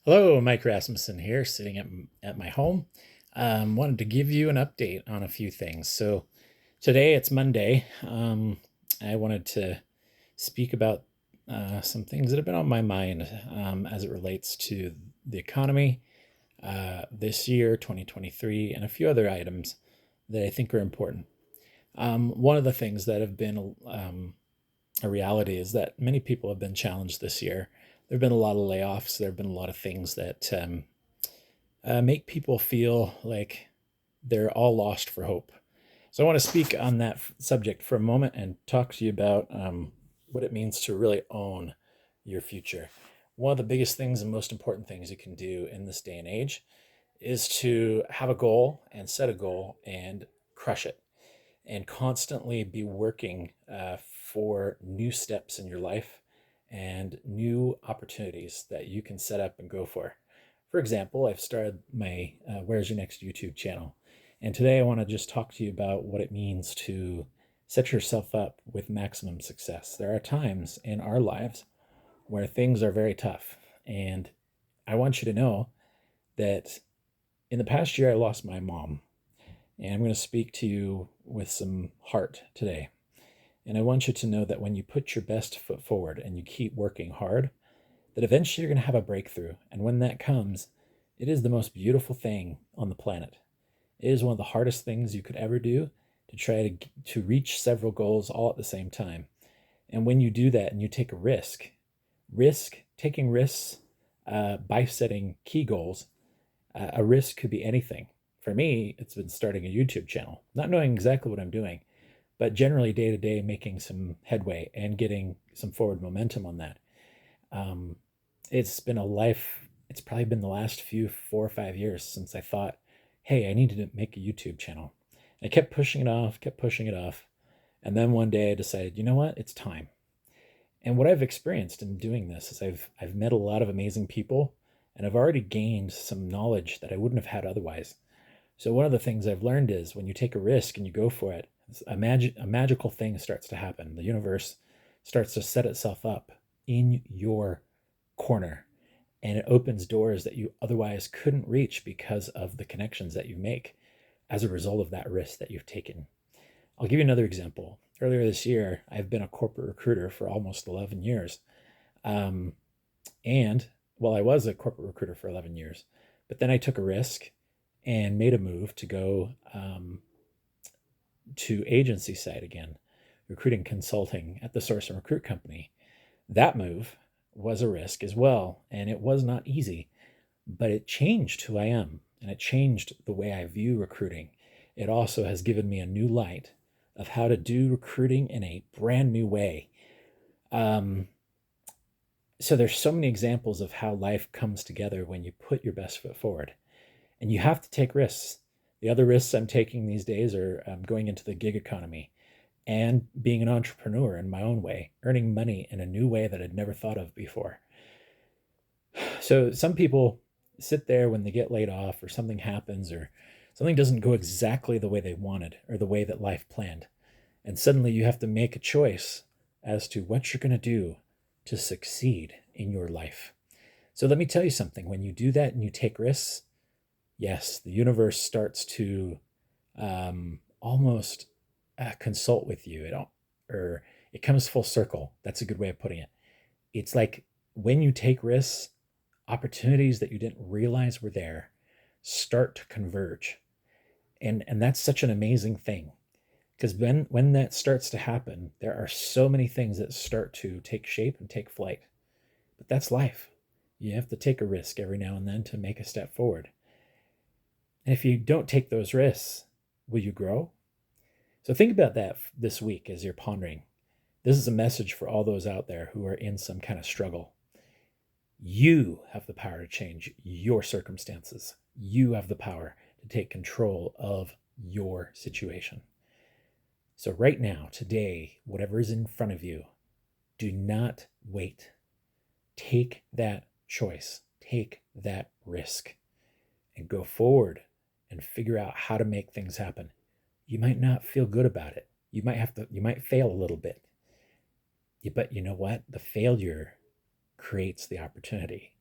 Hello, Mike Rasmussen here, sitting at my home. Wanted to give you an update on a few things. So today it's Monday. I wanted to speak about some things that have been on my mind as it relates to the economy this year, 2023, and a few other items that I think are important. One of the things that have been a reality is that many people have been challenged this year. There have been a lot of layoffs. There have been a lot of things that make people feel like they're all lost for hope. So I want to speak on that subject for a moment and talk to you about what it means to really own your future. One of the biggest things and most important things you can do in this day and age is to have a goal and set a goal and crush it and constantly be working for new steps in your life and new opportunities that you can set up and go for. For example, I've started my Where's Your Next YouTube channel. And today I want to just talk to you about what it means to set yourself up with maximum success. There are times in our lives where things are very tough. And I want you to know that in the past year, I lost my mom. And I'm going to speak to you with some heart today. And I want you to know that when you put your best foot forward and you keep working hard, that eventually you're going to have a breakthrough. And when that comes, it is the most beautiful thing on the planet. It is one of the hardest things you could ever do to try to reach several goals all at the same time. And when you do that and you take a taking risks by setting key goals, a risk could be anything. For me, it's been starting a YouTube channel, not knowing exactly what I'm doing, but generally day to day making some headway and getting some forward momentum on that. Um, it's been it's probably been the last 4 or 5 years since I thought, hey, I needed to make a YouTube channel. I kept pushing it off, kept pushing it off. And then one day I decided, you know what? It's time. And what I've experienced in doing this is I've met a lot of amazing people and I've already gained some knowledge that I wouldn't have had otherwise. So one of the things I've learned is when you take a risk and you go for it, a magical thing starts to happen. The universe starts to set itself up in your corner and it opens doors that you otherwise couldn't reach because of the connections that you make as a result of that risk that you've taken. I'll give you another example. Earlier this year, I've been a corporate recruiter for almost 11 years. Um, and well, I was a corporate recruiter for 11 years, but then I took a risk and made a move to go to agency side again, recruiting consulting at the Source and Recruit company. That move was a risk as well, and it was not easy, but it changed who I am and it changed the way I view recruiting. It also has given me a new light of how to do recruiting in a brand new way. Um, so there's so many examples of how life comes together when you put your best foot forward, and you have to take risks. The other risks I'm taking these days are going into the gig economy and being an entrepreneur in my own way, earning money in a new way that I'd never thought of before. So some people sit there when they get laid off or something happens or something doesn't go exactly the way they wanted or the way that life planned. And suddenly you have to make a choice as to what you're going to do to succeed in your life. So let me tell you something. When you do that and you take risks, yes, the universe starts to almost consult with you. Or it comes full circle. That's a good way of putting it. It's like when you take risks, opportunities that you didn't realize were there start to converge. And that's such an amazing thing. Because when that starts to happen, there are so many things that start to take shape and take flight. But that's life. You have to take a risk every now and then to make a step forward. And if you don't take those risks, will you grow? So think about that this week as you're pondering. This is a message for all those out there who are in some kind of struggle. You have the power to change your circumstances. You have the power to take control of your situation. So, right now, today, whatever is in front of you, do not wait. Take that choice, take that risk, and go forward and figure out how to make things happen. You might not feel good about it. You might fail a little bit. But you know what? The failure creates the opportunity.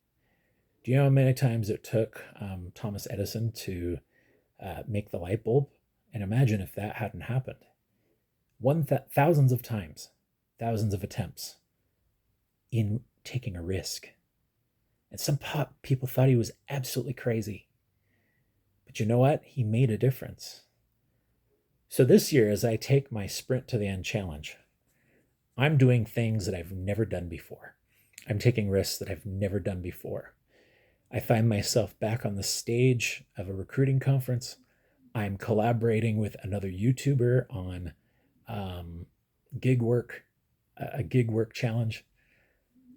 Do you know how many times it took Thomas Edison to make the light bulb? And imagine if that hadn't happened. Thousands of times, thousands of attempts in taking a risk. And some people thought he was absolutely crazy. But you know what? He made a difference. So this year, as I take my Sprint to the End challenge, I'm doing things that I've never done before. I'm taking risks that I've never done before. I find myself back on the stage of a recruiting conference. I'm collaborating with another YouTuber on gig work, a gig work challenge.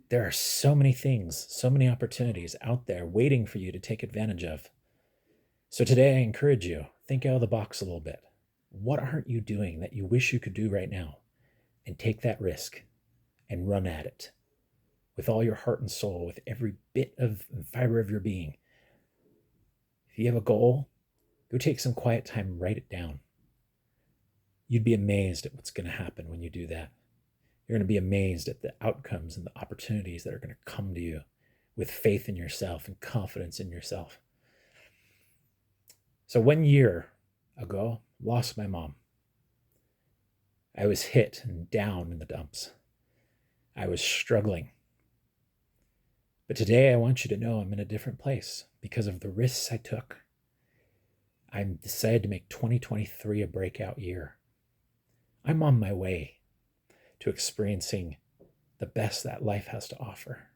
There are so many things, so many opportunities out there waiting for you to take advantage of. So today I encourage you, think out of the box a little bit. What aren't you doing that you wish you could do right now? And take that risk and run at it with all your heart and soul, with every bit of fiber of your being. If you have a goal, go take some quiet time and write it down. You'd be amazed at what's going to happen when you do that. You're going to be amazed at the outcomes and the opportunities that are going to come to you with faith in yourself and confidence in yourself. So 1 year ago, lost my mom. I was hit and down in the dumps. I was struggling. But today I want you to know I'm in a different place because of the risks I took. I decided to make 2023 a breakout year. I'm on my way to experiencing the best that life has to offer.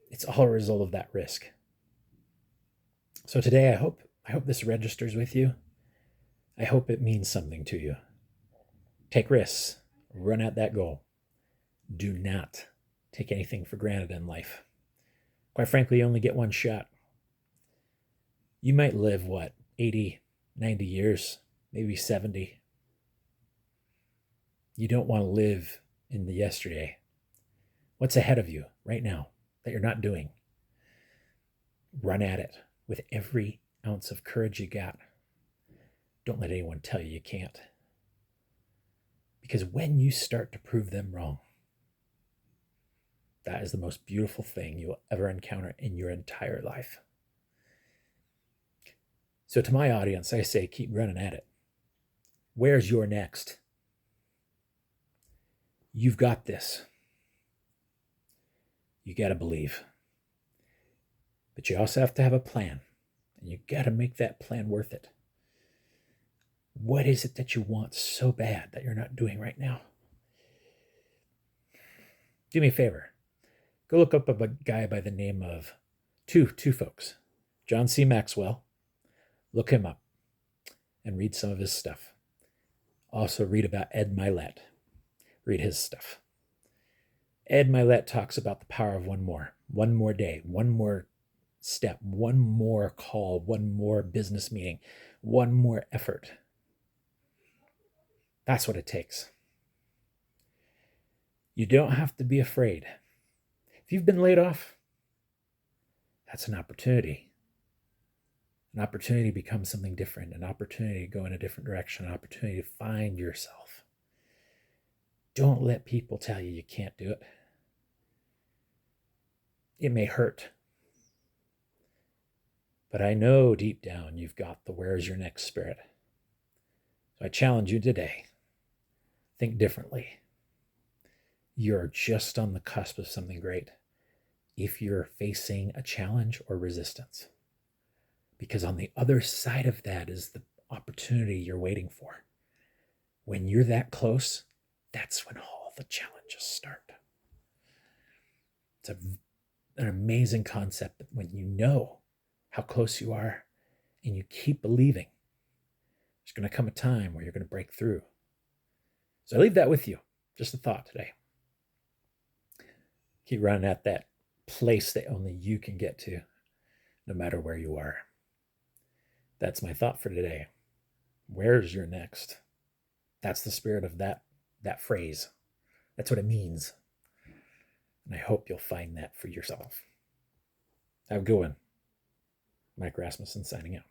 It's all a result of that risk. So today I hope this registers with you. I hope it means something to you. Take risks. Run at that goal. Do not take anything for granted in life. Quite frankly, you only get one shot. You might live, 80, 90 years, maybe 70. You don't want to live in the yesterday. What's ahead of you right now that you're not doing? Run at it with every ounce of courage you got. Don't let anyone tell you can't. Because when you start to prove them wrong, that is the most beautiful thing you will ever encounter in your entire life. So to my audience, I say, keep running at it. Where's your next? You've got this. You got to believe. But you also have to have a plan. And you got to make that plan worth it. What is it that you want so bad that you're not doing right now? Do me a favor. Go look up a guy by the name of two folks. John C. Maxwell. Look him up and read some of his stuff. Also read about Ed Mylett. Read his stuff. Ed Mylett talks about the power of one more day, one more step, one more call, one more business meeting, one more effort. That's what it takes. You don't have to be afraid. If you've been laid off, that's an opportunity. An opportunity to become something different, an opportunity to go in a different direction, an opportunity to find yourself. Don't let people tell you you can't do it. It may hurt. But I know deep down you've got the where's your next spirit. So I challenge you today. Think differently. You're just on the cusp of something great if you're facing a challenge or resistance. Because on the other side of that is the opportunity you're waiting for. When you're that close, that's when all the challenges start. It's an amazing concept that when you know how close you are and you keep believing, there's going to come a time where you're going to break through. So I leave that with you. Just a thought today. Keep running at that place that only you can get to, no matter where you are. That's my thought for today. Where's your next? That's the spirit of that phrase. That's what it means. And I hope you'll find that for yourself. Have a good one. Mike Rasmussen signing out.